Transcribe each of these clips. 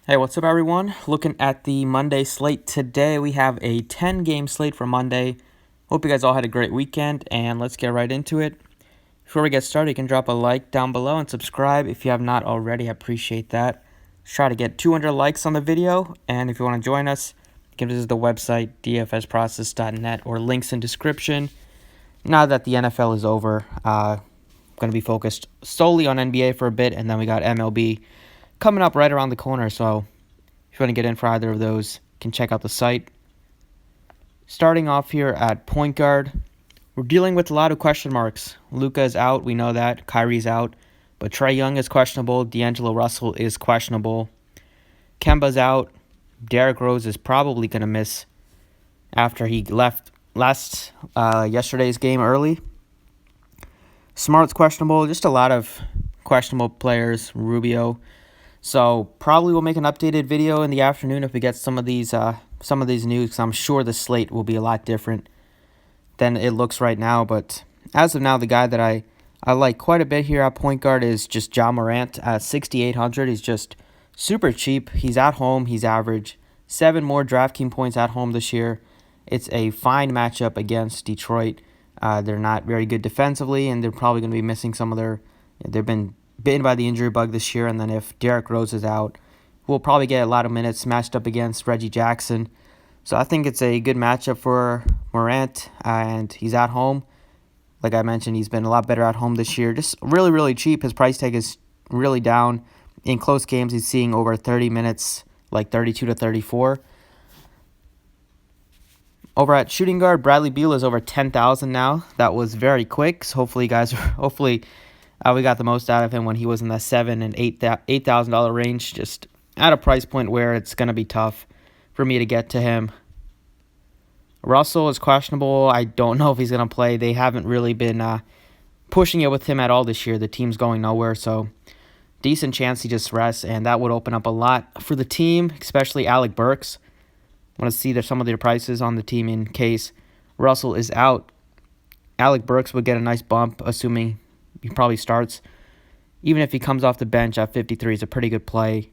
Hey, what's up, everyone? Looking at the Monday slate today, we have a 10-game slate for Monday. Hope you guys all had a great weekend, and let's get right into it. Before we get started, you can drop a like down below and subscribe if you have not already. I appreciate that. Let's try to get 200 likes on the video, and if you want to join us, you can visit the website dfsprocess.net or links in description. Now that the NFL is over, I'm going to be focused solely on NBA for a bit, and then we got MLB coming up right around the corner, so if you want to get in for either of those, you can check out the site. Starting off here at point guard, we're dealing with a lot of question marks. Luka is out, we know that. Kyrie's out. But Trae Young is questionable. D'Angelo Russell is questionable. Kemba's out. Derrick Rose is probably going to miss after he left yesterday's game early. Smart's questionable. Just a lot of questionable players. Rubio. So probably we'll make an updated video in the afternoon if we get some of these news, because I'm sure the slate will be a lot different than it looks right now. But as of now, the guy that I like quite a bit here at point guard is just Ja Morant at 6,800. He's just super cheap. He's at home. He's average 7 more Draftkings points at home this year. It's a fine matchup against Detroit. They're not very good defensively, and they're probably going to be missing some of their. They've been bitten by the injury bug this year, and then if Derrick Rose is out, we'll probably get a lot of minutes matched up against Reggie Jackson. So I think it's a good matchup for Morant, and he's at home. Like I mentioned, he's been a lot better at home this year. Just really, really cheap. His price tag is really down. In close games, he's seeing over 30 minutes, like 32 to 34. Over at shooting guard, Bradley Beal is over 10,000 now. That was very quick. So hopefully, we got the most out of him when he was in the $7,000 and $8,000 range, just at a price point where it's going to be tough for me to get to him. Russell is questionable. I don't know if he's going to play. They haven't really been pushing it with him at all this year. The team's going nowhere, so decent chance he just rests, and that would open up a lot for the team, especially Alec Burks. I want to see some of their prices on the team in case Russell is out. Alec Burks would get a nice bump, assuming he probably starts. Even if he comes off the bench at 53, it's a pretty good play.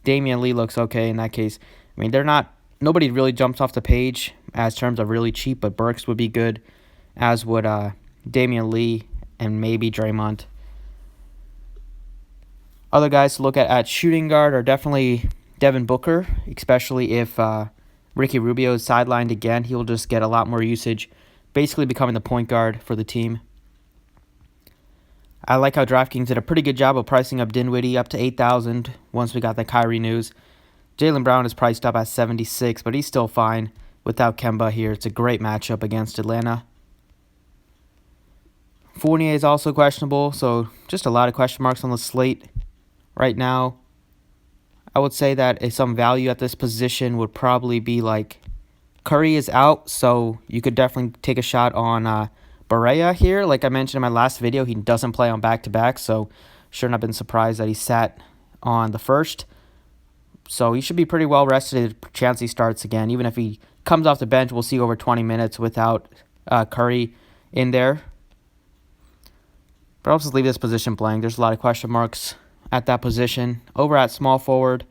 Damian Lee looks okay in that case. I mean, nobody really jumps off the page as terms of really cheap, but Burks would be good, as would Damian Lee and maybe Draymond. Other guys to look at shooting guard are definitely Devin Booker, especially if Ricky Rubio is sidelined again. He will just get a lot more usage, basically becoming the point guard for the team. I like how Draftkings did a pretty good job of pricing up Dinwiddie up to 8,000 once we got the Kyrie news. Jaylen Brown is priced up at 76, but he's still fine without Kemba here. It's a great matchup against Atlanta. Fournier is also questionable, so just a lot of question marks on the slate right now. I would say that some value at this position would probably be like Curry is out, so you could definitely take a shot on Barea here. Like I mentioned in my last video, he doesn't play on back-to-back, so shouldn't have been surprised that he sat on the first. So he should be pretty well rested. Chance he starts again. Even if he comes off the bench, we'll see over 20 minutes without Curry in there. But I'll just leave this position blank. There's a lot of question marks at that position. Over at small forward,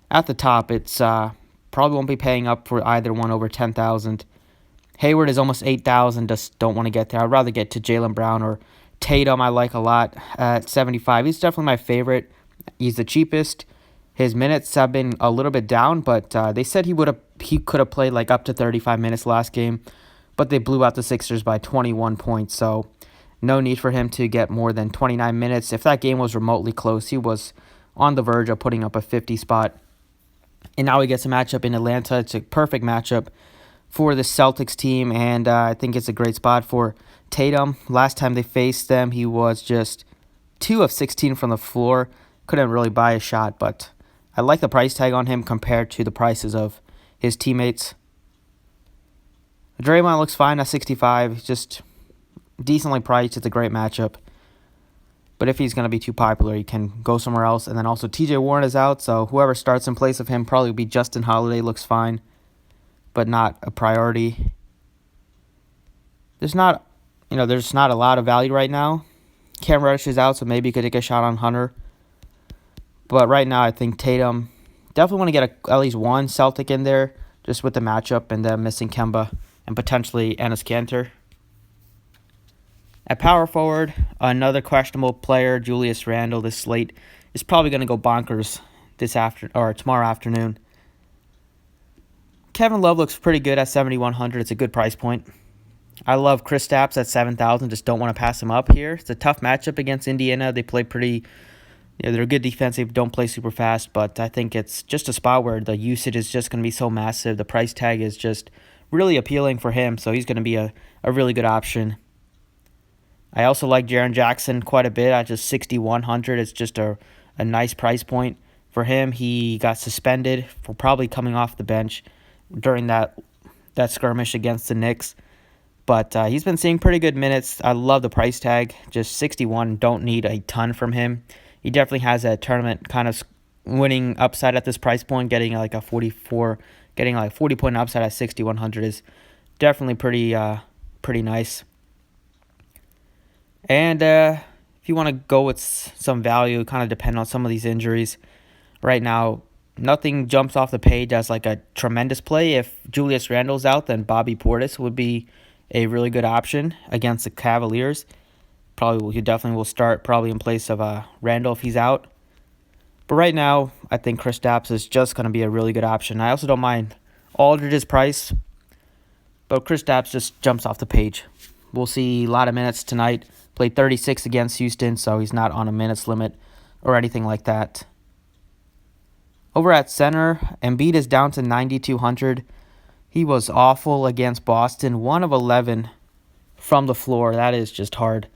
at the top, it's probably won't be paying up for either one over 10,000. Hayward is almost 8,000. Just don't want to get there. I'd rather get to Jaylen Brown or Tatum. I like a lot at 75. He's definitely my favorite. He's the cheapest. His minutes have been a little bit down, but they said he could have played like up to 35 minutes last game, but they blew out the Sixers by 21 points. So no need for him to get more than 29 minutes. If that game was remotely close, he was on the verge of putting up a 50 spot. And now he gets a matchup in Atlanta. It's a perfect matchup for the Celtics team, and I think it's a great spot for Tatum. Last time they faced them, he was just 2 of 16 from the floor. Couldn't really buy a shot, but I like the price tag on him compared to the prices of his teammates. Draymond looks fine at 65. Just decently priced. It's a great matchup. But if he's going to be too popular, he can go somewhere else. And then also TJ Warren is out, so whoever starts in place of him probably will be Justin Holiday. Looks fine, but not a priority. There's not a lot of value right now. Cam Reddish is out, so maybe you could take a shot on Hunter. But right now, I think Tatum definitely want to get at least one Celtic in there, just with the matchup and them missing Kemba and potentially Enes Kanter. At power forward, another questionable player, Julius Randle. This slate is probably going to go bonkers tomorrow afternoon. Kevin Love looks pretty good at 7,100. It's a good price point. I love Kristaps at 7,000. Just don't want to pass him up here. It's a tough matchup against Indiana. They play pretty. They're a good defense. They don't play super fast, but I think it's just a spot where the usage is just going to be so massive. The price tag is just really appealing for him, so he's going to be a really good option. I also like Jaren Jackson quite a bit at just 6,100. It's just a nice price point for him. He got suspended for probably coming off the bench during that skirmish against the Knicks. But he's been seeing pretty good minutes. I love the price tag. Just 61. Don't need a ton from him. He definitely has a tournament kind of winning upside at this price point. Getting like a 40-point upside at 6,100 is definitely pretty nice. And if you want to go with some value, kind of depend on some of these injuries. Right now, nothing jumps off the page as like a tremendous play. If Julius Randle's out, then Bobby Portis would be a really good option against the Cavaliers. He definitely will start probably in place of Randle if he's out. But right now, I think Kristaps is just going to be a really good option. I also don't mind Aldridge's price, but Kristaps just jumps off the page. We'll see a lot of minutes tonight. Played 36 against Houston, so he's not on a minutes limit or anything like that. Over at center, Embiid is down to 9,200. He was awful against Boston, 1 of 11 from the floor. That is just hard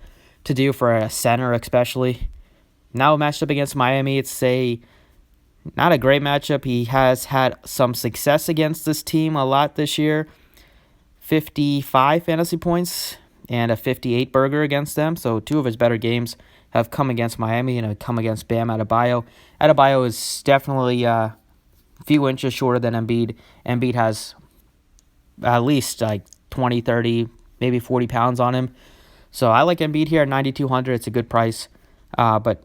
to do for a center especially. Now matched up against Miami, it's not a great matchup. He has had some success against this team a lot this year. 55 fantasy points and a 58 burger against them. So 2 of his better games have come against Miami and have come against Bam Adebayo. Adebayo is definitely a few inches shorter than Embiid. Embiid has at least like 20, 30, maybe 40 pounds on him. So I like Embiid here at 9,200. It's a good price. But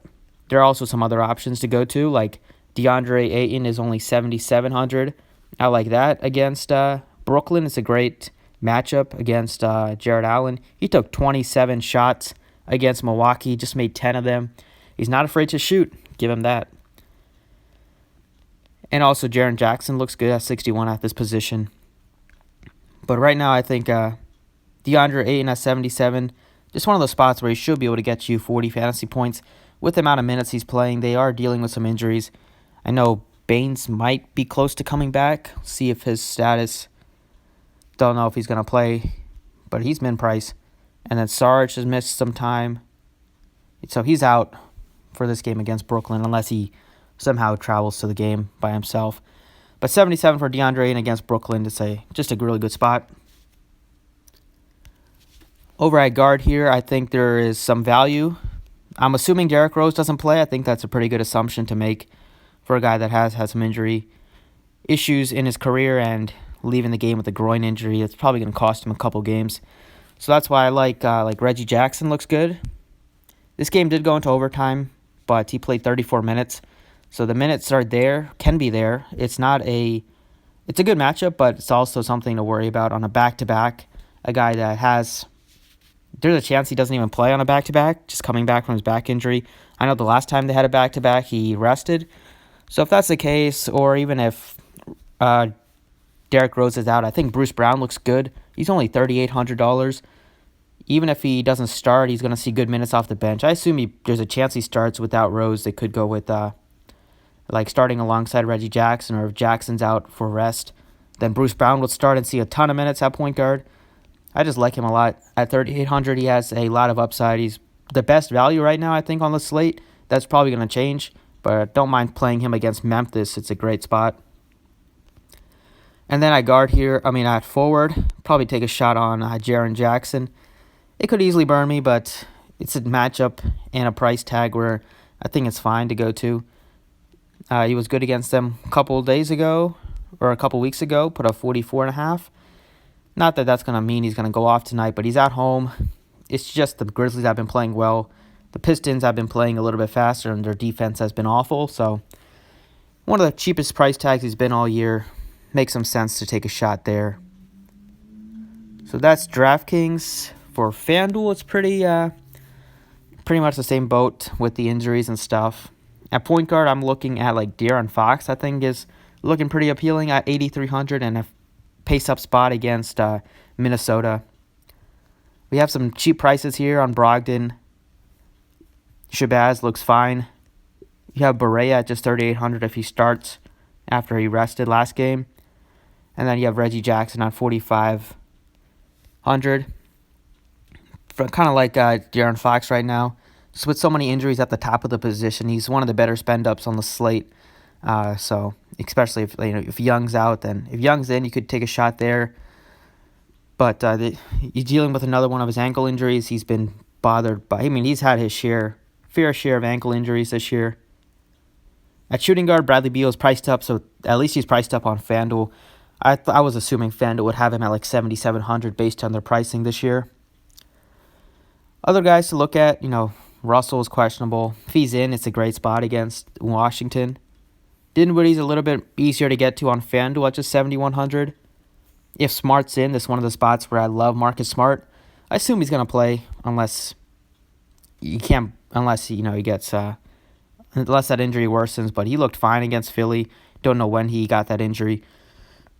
there are also some other options to go to, like DeAndre Ayton is only 7,700. I like that against Brooklyn. It's a great matchup against Jared Allen. He took 27 shots against Milwaukee, just made 10 of them. He's not afraid to shoot. Give him that. And also Jaren Jackson looks good at 61 at this position. But right now I think DeAndre Ayton at 77, just one of those spots where he should be able to get you 40 fantasy points with the amount of minutes he's playing. They are dealing with some injuries. I know Baines might be close to coming back. See if his status. Don't know if he's going to play, but he's min-price. And then Sarge has missed some time. So he's out for this game against Brooklyn unless he somehow travels to the game by himself. But 77 for DeAndre Ayton against Brooklyn to say just a really good spot. Over at guard here, I think there is some value. I'm assuming Derrick Rose doesn't play. I think that's a pretty good assumption to make for a guy that has had some injury issues in his career and leaving the game with a groin injury. It's probably going to cost him a couple games. So that's why I like Reggie Jackson looks good. This game did go into overtime, but he played 34 minutes. So the minutes are there, can be there. It's a good matchup, but it's also something to worry about on a back-to-back. A guy that there's a chance he doesn't even play on a back-to-back, just coming back from his back injury. I know the last time they had a back-to-back, he rested. So if that's the case, or even if Derrick Rose is out, I think Bruce Brown looks good. He's only $3,800. Even if he doesn't start, he's going to see good minutes off the bench. I assume there's a chance he starts without Rose. They could go with starting alongside Reggie Jackson, or if Jackson's out for rest, then Bruce Brown will start and see a ton of minutes at point guard. I just like him a lot. At 3,800, he has a lot of upside. He's the best value right now, I think, on the slate. That's probably going to change, but don't mind playing him against Memphis. It's a great spot. And then at forward, probably take a shot on Jaren Jackson. It could easily burn me, but it's a matchup and a price tag where I think it's fine to go to. He was good against them a couple weeks ago, put up 44.5. Not that that's going to mean he's going to go off tonight, but he's at home. It's just the Grizzlies have been playing well. The Pistons have been playing a little bit faster, and their defense has been awful. So one of the cheapest price tags he's been all year. Makes some sense to take a shot there. So that's Draftkings. For Fanduel, it's pretty much the same boat with the injuries and stuff. At point guard, I'm looking at like De'Aaron Fox. I think is looking pretty appealing at 8,300 and a pace-up spot against Minnesota. We have some cheap prices here on Brogdon. Shabazz looks fine. You have Barea at just 3,800 if he starts after he rested last game. And then you have Reggie Jackson at 4,500. Kind of like De'Aaron Fox right now. Just with so many injuries at the top of the position, he's one of the better spend-ups on the slate. So especially if Young's out, then if Young's in, you could take a shot there. But you're dealing with another one of his ankle injuries. He's been bothered by. I mean, he's had his fair share of ankle injuries this year. At shooting guard, Bradley Beal is priced up, so at least he's priced up on FanDuel. I was assuming FanDuel would have him at like 7,700 based on their pricing this year. Other guys to look at, Russell is questionable. If he's in, it's a great spot against Washington. Dinwiddie's a little bit easier to get to on FanDuel at just 7,100. If Smart's in, this is one of the spots where I love Marcus Smart. I assume he's going to play unless he gets, unless that injury worsens. But he looked fine against Philly. Don't know when he got that injury.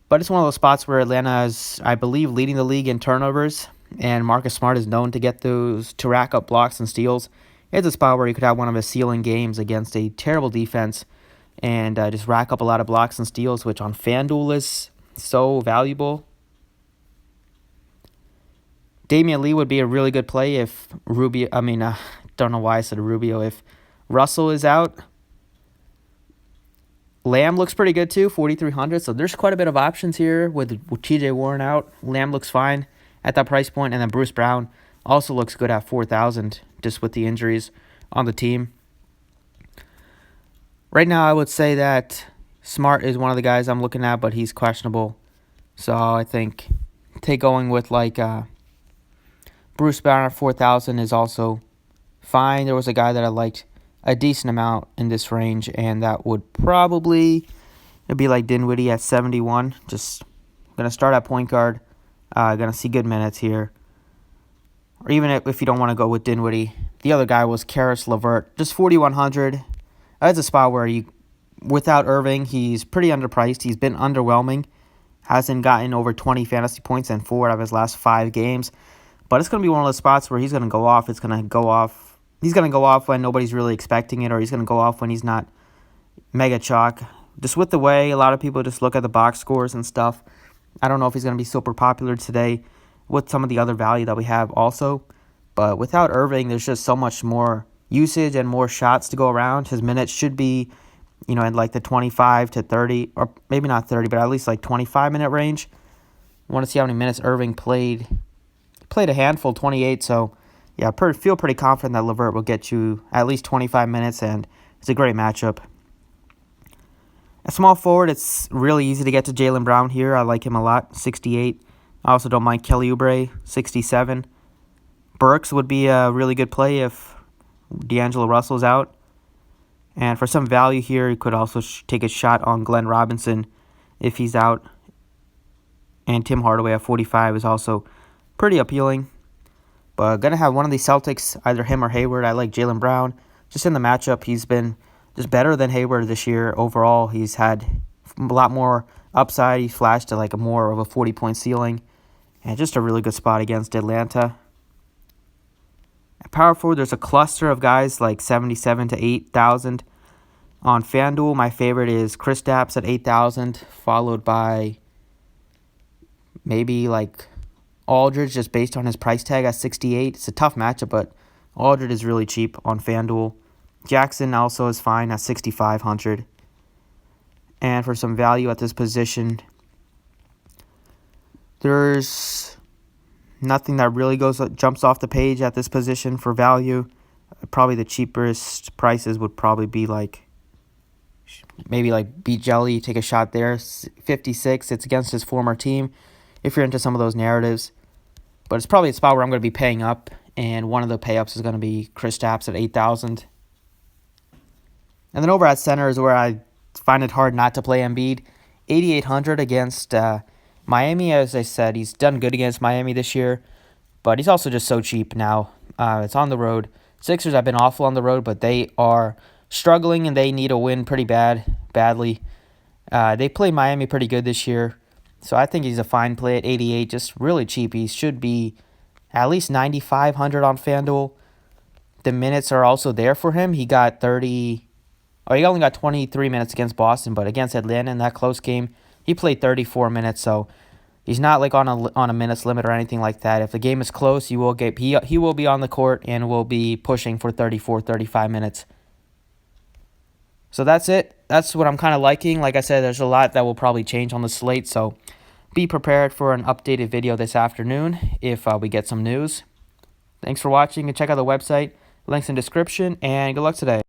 But it's one of those spots where Atlanta is, I believe, leading the league in turnovers. And Marcus Smart is known to get those, to rack up blocks and steals. It's a spot where he could have one of his ceiling games against a terrible defense and just rack up a lot of blocks and steals, which on FanDuel is so valuable. Damian Lee would be a really good play if don't know why I said Rubio. If Russell is out, Lamb looks pretty good too, 4,300. So there's quite a bit of options here with TJ Warren out. Lamb looks fine at that price point, and then Bruce Brown also looks good at 4,000 just with the injuries on the team. Right now, I would say that Smart is one of the guys I'm looking at, but he's questionable. So I think going with Bruce Brown at 4,000 is also fine. There was a guy that I liked a decent amount in this range, and that would probably be like Dinwiddie at 71. Just going to start at point guard. Going to see good minutes here. Or even if you don't want to go with Dinwiddie, the other guy was Karis LeVert, just 4,100. That's a spot where without Irving, he's pretty underpriced. He's been underwhelming. Hasn't gotten over 20 fantasy points in 4 out of his last 5 games. But it's going to be one of those spots where he's going to go off. He's going to go off when nobody's really expecting it, or he's going to go off when he's not mega chalk. Just with the way a lot of people just look at the box scores and stuff, I don't know if he's going to be super popular today with some of the other value that we have also. But without Irving, there's just so much more usage and more shots to go around. His minutes should be, in like the 25 to 30, or maybe not 30, but at least like 25-minute range. I want to see how many minutes Irving played. He played a handful, 28, so yeah, feel pretty confident that LeVert will get you at least 25 minutes, and it's a great matchup. At small forward, it's really easy to get to Jaylen Brown here. I like him a lot, 68. I also don't mind Kelly Oubre, 67. Burks would be a really good play if D'Angelo Russell's out. And for some value here, you could also take a shot on Glenn Robinson if he's out. And Tim Hardaway at 45 is also pretty appealing. But going to have one of these Celtics, either him or Hayward. I like Jaylen Brown. Just in the matchup, he's been just better than Hayward this year. Overall, he's had a lot more upside. He flashed to like more of a 40-point ceiling. And just a really good spot against Atlanta. At power forward, there's a cluster of guys like 77 to 8,000. On FanDuel, my favorite is Kristaps at 8,000, followed by maybe like Aldridge, just based on his price tag at 68. It's a tough matchup, but Aldridge is really cheap on FanDuel. Jackson also is fine at 6,500. And for some value at this position, there's nothing that really jumps off the page at this position for value. Probably the cheapest prices would probably be maybe B. Jelly, take a shot there, 56. It's against his former team, if you're into some of those narratives. But it's probably a spot where I'm going to be paying up, and one of the pay-ups is going to be Kristaps at 8,000. And then over at center is where I find it hard not to play Embiid. 8,800 against Miami. As I said, he's done good against Miami this year, but he's also just so cheap now. It's on the road. Sixers have been awful on the road, but they are struggling and they need a win pretty badly. They played Miami pretty good this year, so I think he's a fine play at 88, just really cheap. He should be at least 9,500 on Fanduel. The minutes are also there for him. He got 30. Oh, he only got 23 minutes against Boston, but against Atlanta in that close game, he played 34 minutes. So he's not like on a minutes limit or anything like that. If the game is close, he will be on the court and will be pushing for 34, 35 minutes. So that's it. That's what I'm kind of liking. Like I said, there's a lot that will probably change on the slate. So be prepared for an updated video this afternoon if we get some news. Thanks for watching and check out the website. Links in description, and good luck today.